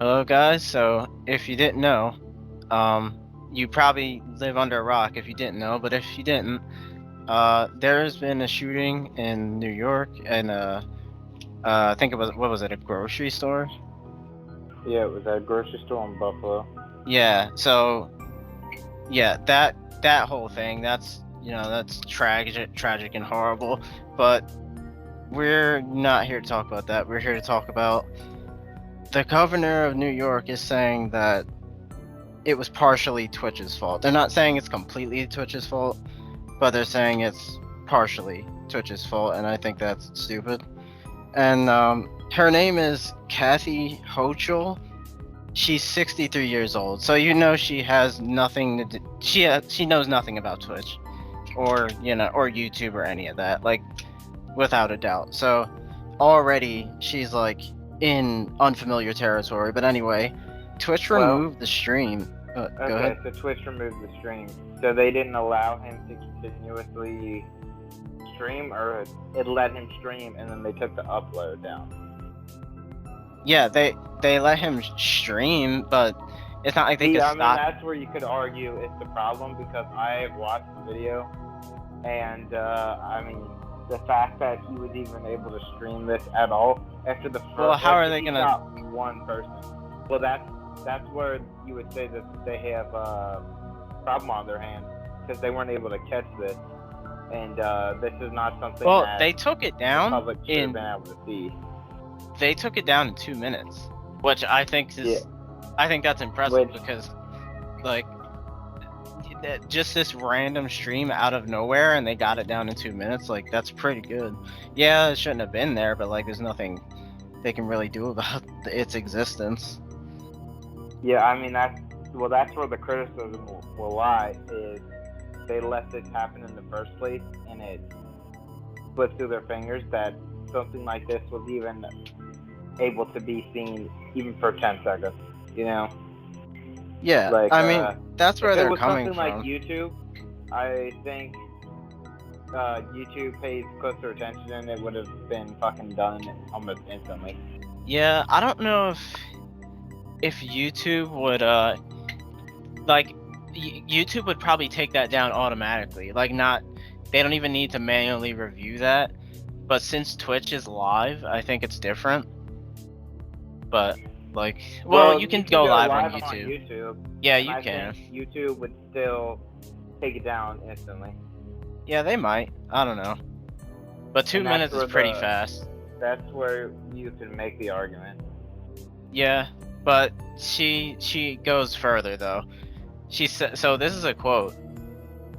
Hello, guys. So, if you didn't know, you probably live under a rock if you didn't know. But if you didn't, there's been a shooting in New York, and I think it was what was it, a grocery store? Yeah, it was at a grocery store in Buffalo. Yeah. So, yeah, that whole thing. That's tragic and horrible. But we're not here to talk about that. We're here to talk about the governor of New York is saying that it was partially Twitch's fault. They're not saying it's completely Twitch's fault, but they're saying it's partially Twitch's fault, and I think that's stupid. And her name is Kathy Hochul. She's 63 years old, so she has nothing to do. She knows nothing about Twitch, or YouTube or any of that, like without a doubt. So already she's like in unfamiliar territory. But anyway, Twitch Well, removed the stream. Go ahead. okay, so Twitch removed the stream. So they didn't allow him to continuously stream, or it let him stream and then they took the upload down? Yeah, they let him stream, but it's not like they See, could I mean, stop. that's where you could argue it's the problem because I watched the video and, I mean, the fact that he was even able to stream this at all after the first, Well, how are they he gonna? shot one person. Well, that's where you would say that they have a problem on their hands because they weren't able to catch this, and this is not something Well, that they took it the down public should have in been able to see. they took it down in 2 minutes, which I think Yeah, I think that's impressive which because like just this random stream out of nowhere and they got it down in 2 minutes. Like that's pretty good. Yeah, it shouldn't have been there, but like there's nothing they can really do about its existence. yeah, I mean that's where the criticism will lie is they let this happen in the first place, and it slipped through their fingers that something like this was even able to be seen even for 10 seconds. You know, Yeah, like I mean that's where if it they're was coming something like from. YouTube, I think YouTube pays closer attention and it would have been fucking done almost instantly. Yeah, I don't know if YouTube would like YouTube would probably take that down automatically. Like not they don't even need to manually review that. But since Twitch is live, I think it's different. But like well, Well, you you can can go go live on live on YouTube. YouTube, Yeah, and you I can. think YouTube would still take it down instantly. Yeah, they might. I don't know. But two And that's minutes is where pretty fast. you can make the argument. Yeah, but she goes further though. She said so this is a quote.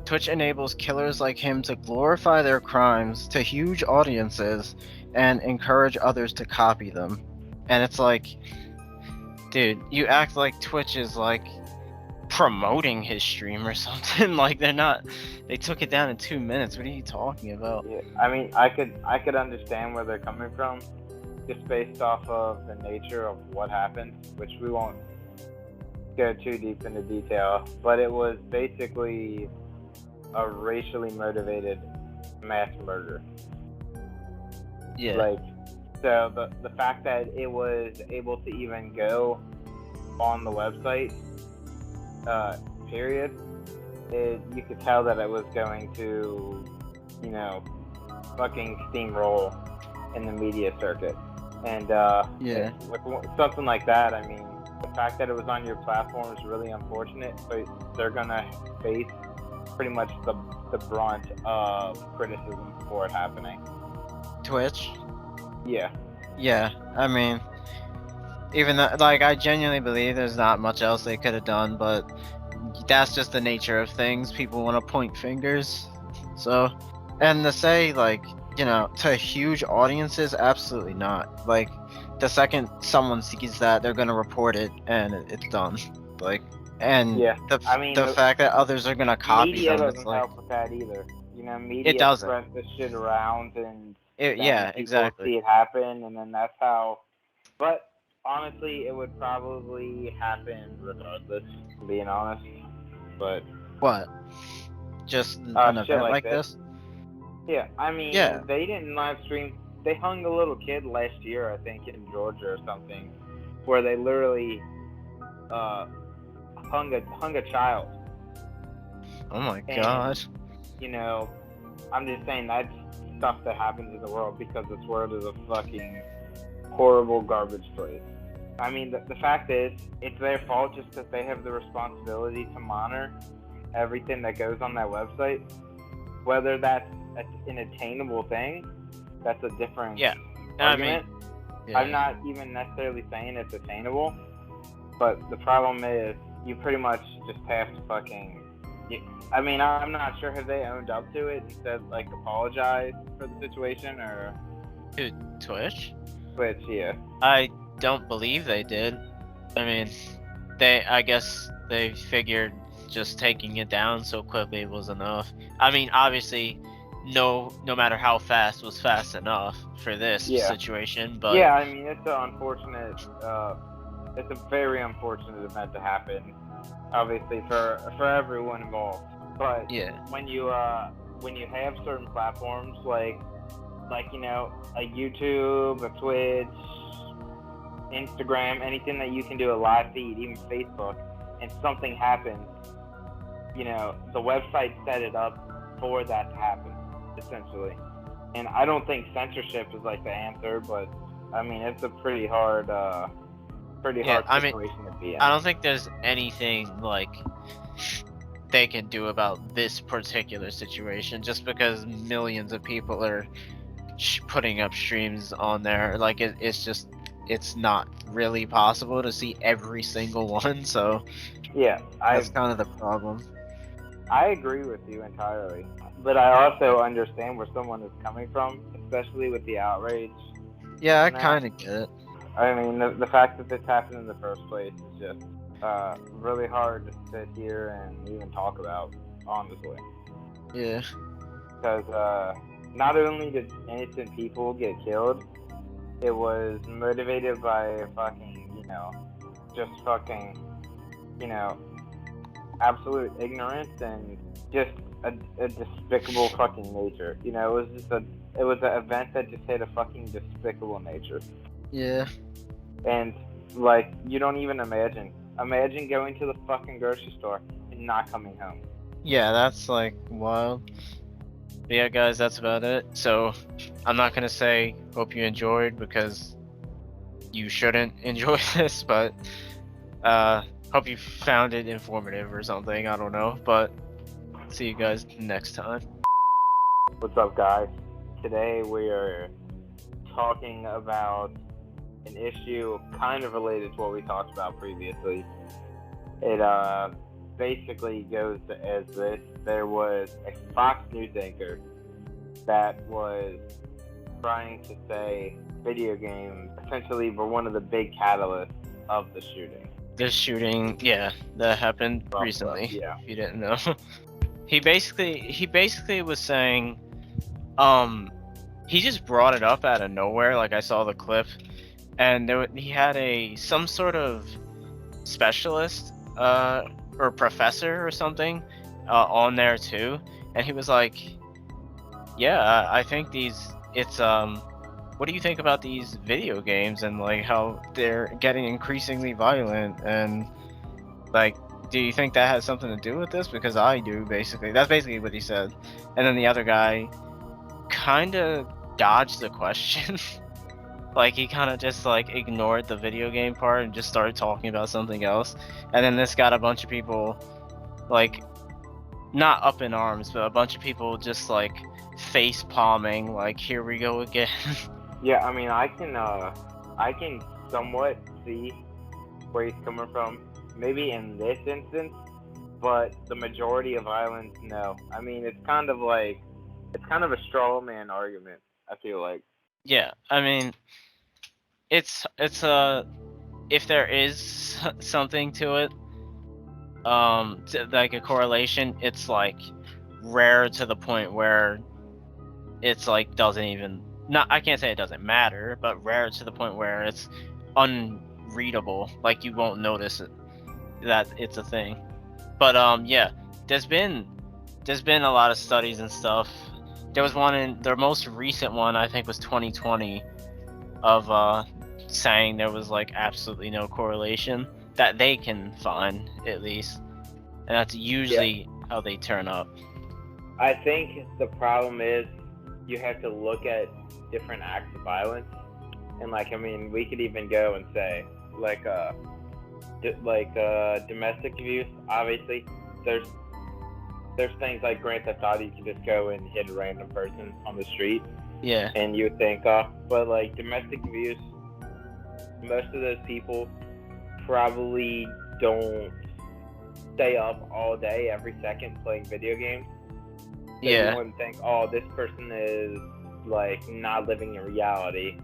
Twitch enables killers like him to glorify their crimes to huge audiences and encourage others to copy them. And it's like, dude, you act like Twitch is like promoting his stream or something. Like they took it down in 2 minutes. What are you talking about? Yeah, I mean, I could understand where they're coming from, just based off of the nature of what happened, which we won't go too deep into detail. But it was basically a racially motivated mass murder. Yeah. Like, so the fact that it was able to even go on the website, period, you could tell that it was going to, you know, fucking steamroll in the media circuit. And Yeah. with something like that, I mean, the fact that it was on your platform is really unfortunate, but they're gonna face pretty much the brunt of criticism for it happening. Twitch? Yeah. Yeah. I mean, even though, like, I genuinely believe there's not much else they could have done, but that's just the nature of things. People want to point fingers. So, and to say, like, to huge audiences, absolutely not. Like, the second someone sees that, they're gonna report it, and it's done. Like, and Yeah. I mean, the fact that others are gonna copy media them, it's doesn't like help with that either. You know, it media doesn't. spreads this shit around, and then Yeah, people exactly. see it happen, and then that's how. But honestly, it would probably happen regardless. Being honest, but What? Just an shit event like like this. this? Yeah, I mean, Yeah. they didn't live stream. They hung a little kid last year, I think, in Georgia or something, where they literally hung a child. Oh my And, god. you know, I'm just saying that's stuff that happens in the world because this world is a fucking horrible garbage place. I mean, the fact is, it's their fault just because they have the responsibility to monitor everything that goes on that website. Whether that's an attainable thing, that's a different argument. I'm not even necessarily saying it's attainable, but the problem is you pretty much just have to fucking. I mean, I'm not sure have they owned up to it and said like apologize for the situation or. To Twitch? Twitch, yeah. I don't believe they did. I mean, I guess they figured just taking it down so quickly was enough. I mean, obviously, no matter how fast was fast enough for this situation, but yeah, I mean, it's an unfortunate. It's a very unfortunate event to happen, obviously for everyone involved. But when you have certain platforms like you know, a YouTube, a Twitch, Instagram, anything that you can do a live feed, even Facebook, and something happens, you know, the website set it up for that to happen, essentially. And I don't think censorship is like the answer, but I mean, it's a pretty hard situation to be in. I don't think there's anything like they can do about this particular situation just because millions of people are putting up streams on there. Like it's not really possible to see every single one, so yeah, that's kind of the problem. I agree with you entirely, but I also understand where someone is coming from, especially with the outrage. Yeah, I kind of get it. I mean, the fact that this happened in the first place is just really hard to sit here and even talk about, honestly. Yeah. Because not only did innocent people get killed, it was motivated by fucking, you know, just fucking, you know, absolute ignorance and just a despicable fucking nature. You know, it was an event that just had a fucking despicable nature. Yeah. And like, you don't even imagine going to the fucking grocery store and not coming home. Yeah, that's like wild. But yeah, guys, that's about it. So I'm not gonna say hope you enjoyed because you shouldn't enjoy this, but hope you found it informative or something. I don't know, but see you guys next time. What's up, guys? Today we are talking about an issue kind of related to what we talked about previously. It basically goes as this. There was a Fox News anchor that was trying to say video games essentially were one of the big catalysts of the shooting. This shooting, yeah, that happened recently. Yeah. If you didn't know. He basically was saying, he just brought it up out of nowhere. Like I saw the clip, and he had some sort of specialist or professor or something on there too, and he was like, yeah, I think what do you think about these video games and like how they're getting increasingly violent, and like, do you think that has something to do with this? Because I do, basically. That's basically what he said. And then the other guy kind of dodged the question. Like he kind of just like ignored the video game part and just started talking about something else. And then this got a bunch of people like not up in arms, but a bunch of people just like face palming, like here we go again. Yeah, I mean, I can somewhat see where he's coming from, maybe in this instance, but the majority of violence, no. I mean, it's kind of a straw man argument, I feel like. Yeah, I mean, it's if there is something to it, like a correlation, it's like rare to the point where it's like doesn't even, not, I can't say it doesn't matter, but rare to the point where it's unreadable, like you won't notice it, that it's a thing. But yeah, there's been a lot of studies and stuff. There was one in their most recent one, I think was 2020, of saying there was like absolutely no correlation that they can find, at least, and that's usually how they turn up. I think the problem is you have to look at different acts of violence, and like I mean, we could even go and say like domestic abuse. Obviously, there's things like Grand Theft Auto. You can just go and hit a random person on the street, Yeah. and you would think, oh, but like domestic abuse, most of those people probably don't stay up all day, every second playing video games. So you Yeah. wouldn't think, oh, this person is like not living in reality.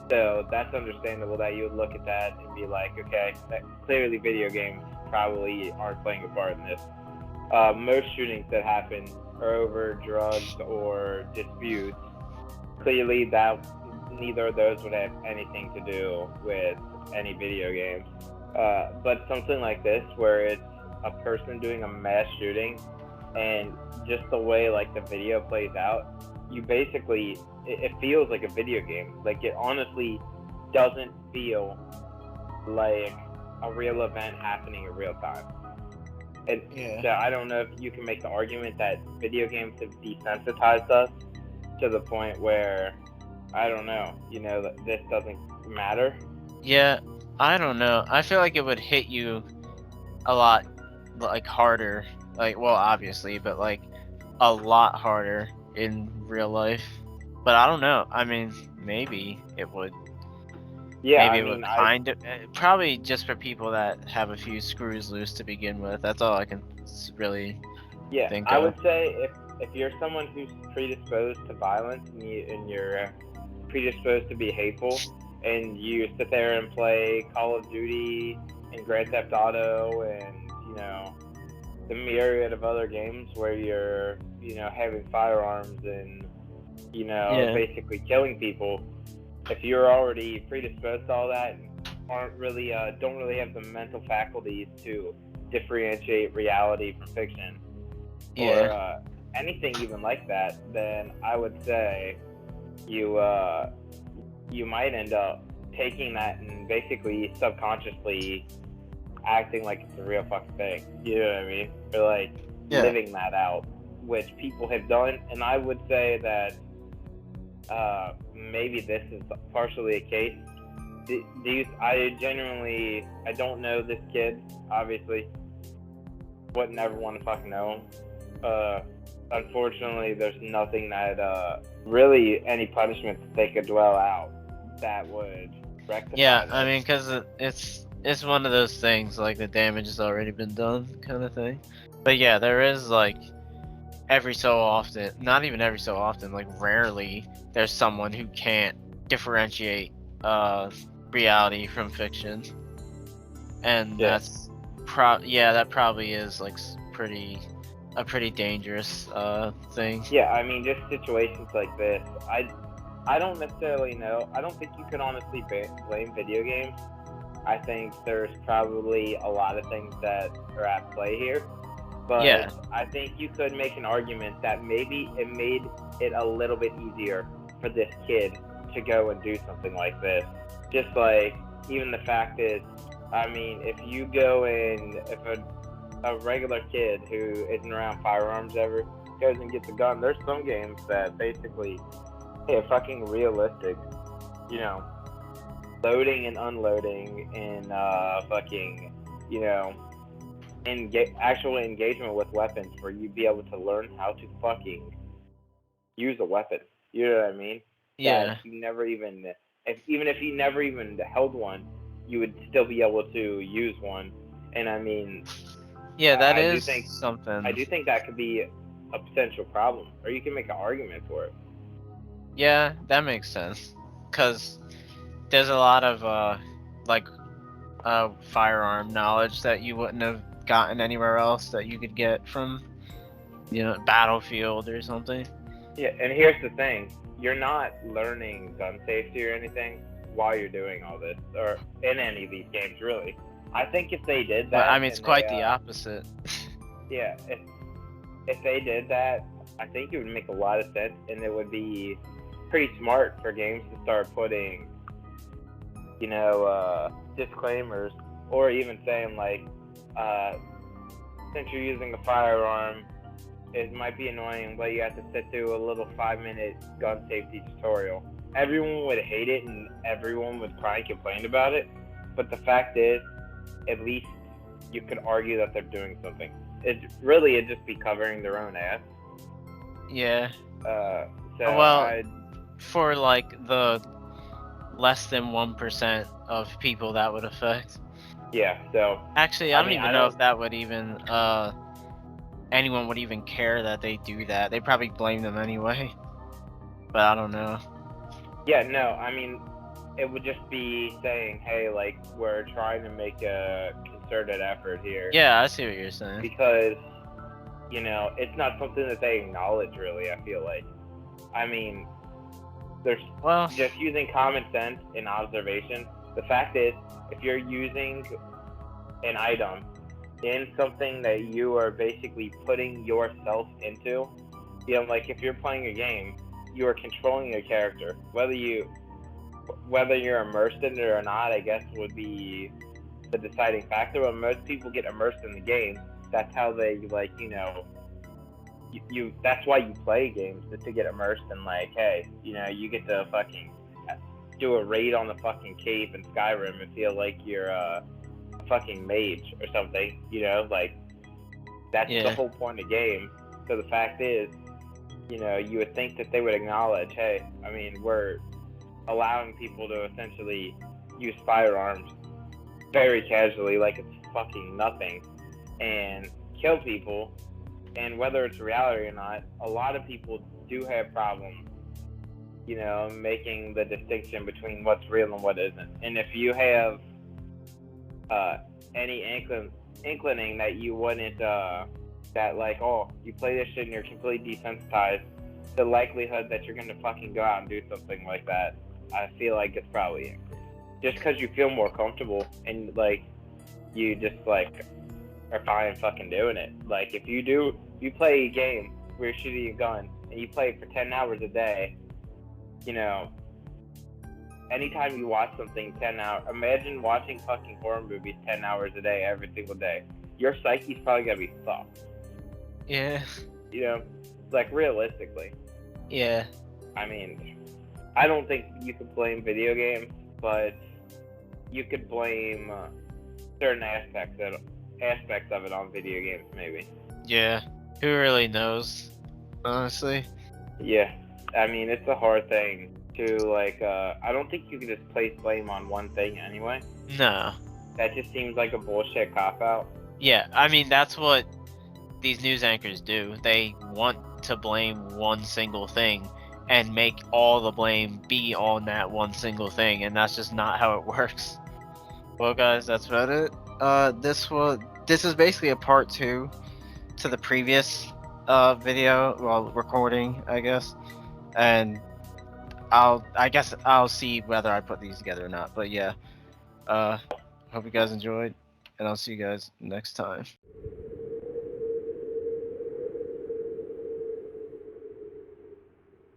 So that's understandable that you would look at that and be like, okay, that clearly video games probably aren't playing a part in this. Most shootings that happen are over drugs or disputes. Clearly, that neither of those would have anything to do with any video games. But something like this, where it's a person doing a mass shooting, and just the way like the video plays out, you basically it feels like a video game. Like it honestly doesn't feel like a real event happening in real time. And so I don't know if you can make the argument that video games have desensitized us to the point where I don't know, that this doesn't matter. Yeah, I don't know. I feel like it would hit you a lot like harder. Like, well, obviously, but like a lot harder in real life. But I don't know. I mean, maybe it would. Yeah, Maybe I it would mean, kind of. Probably just for people that have a few screws loose to begin with. That's all I can really think I of. would say if you're someone who's predisposed to violence and you're predisposed to be hateful, and you sit there and play Call of Duty and Grand Theft Auto and the myriad of other games where you're having firearms and Yeah. basically killing people, if you're already predisposed to all that and don't really have the mental faculties to differentiate reality from fiction Yeah. or anything even like that, then I would say you might end up taking that and basically subconsciously acting like it's a real fucking thing. You know what I mean? Or like living that out, which people have done. And I would say that maybe this is partially a case. I don't know this kid, obviously. Wouldn't ever want to fucking know him. Unfortunately, there's nothing that really any punishment that they could dwell out that would rectify this. I mean, because it's one of those things, like the damage has already been done kind of thing. But yeah, there is like every so often, not even every so often, like rarely, there's someone who can't differentiate reality from fiction, and that's that probably is like a pretty dangerous thing. Yeah, I mean, just situations like this, I don't necessarily know. I don't think you can honestly blame video games. I think there's probably a lot of things that are at play here. But I think you could make an argument that maybe it made it a little bit easier for this kid to go and do something like this. Just like, even the fact is, I mean, if you go and if a regular kid who isn't around firearms ever goes and gets a gun, there's some games that basically are fucking realistic, loading and unloading and fucking, actual engagement with weapons where you'd be able to learn how to fucking use a weapon. You know what I mean? Yeah. That you never even, even if you never even held one, you would still be able to use one. And I mean, that I is do think something. I do think that could be a potential problem, or you can make an argument for it. Yeah, that makes sense. Cause there's a lot of firearm knowledge that you wouldn't have gotten anywhere else that you could get from Battlefield or something. Yeah, and here's the thing: you're not learning gun safety or anything while you're doing all this, or in any of these games, really. I think if they did that, But, I mean, it's quite the opposite. Yeah, if they did that, I think it would make a lot of sense, and it would be pretty smart for games to start putting disclaimers, or even saying like, since you're using a firearm, it might be annoying, but you have to sit through a little 5-minute gun safety tutorial. Everyone would hate it and everyone would cry and complain about it, but the fact is, at least you could argue that they're doing something. It'd just be covering their own ass. Yeah. So for like the less than 1% of people that would affect. Yeah. So actually, I don't even know if that would even anyone would even care that they do that. They probably blame them anyway. But I don't know. Yeah, no, I mean, it would just be saying, hey, like, we're trying to make a concerted effort here. Yeah, I see what you're saying. Because, it's not something that they acknowledge, really, I feel like. I mean, there's just using common sense and observation. The fact is, if you're using an item in something that you are basically putting yourself into, like if you're playing a game, you are controlling a character. Whether you're immersed in it or not, I guess would be the deciding factor. But most people get immersed in the game. That's how they that's why you play games, is to get immersed in, like, hey, you get to fucking do a raid on the fucking cave in Skyrim and feel like you're a fucking mage or something, like that's the whole point of the game. So the fact is, you would think that they would acknowledge, hey, I mean, we're allowing people to essentially use firearms very casually, like it's fucking nothing, and kill people. And whether it's reality or not, a lot of people do have problems, making the distinction between what's real and what isn't. And if you have any inclining that you wouldn't, that like, oh, you play this shit and you're completely desensitized, the likelihood that you're gonna fucking go out and do something like that, I feel like it's probably increased. Just because you feel more comfortable and like you just like are fine fucking doing it. Like if you play a game where you're shooting a gun and you play it for 10 hours a day, anytime you watch something 10 hours, imagine watching fucking horror movies 10 hours a day every single day. Your psyche's probably gonna be fucked. Yeah. Like realistically. Yeah. I mean, I don't think you could blame video games, but you could blame certain aspects of it on video games, maybe. Yeah. Who really knows, honestly? Yeah. I mean, it's a hard thing to, like, I don't think you can just place blame on one thing anyway. No. That just seems like a bullshit cop-out. Yeah, I mean, that's what these news anchors do. They want to blame one single thing and make all the blame be on that one single thing, and that's just not how it works. Well, guys, that's about it. This is basically a part 2 to the previous video, recording, I guess. And I guess I'll see whether I put these together or not. But yeah, hope you guys enjoyed, and I'll see you guys next time.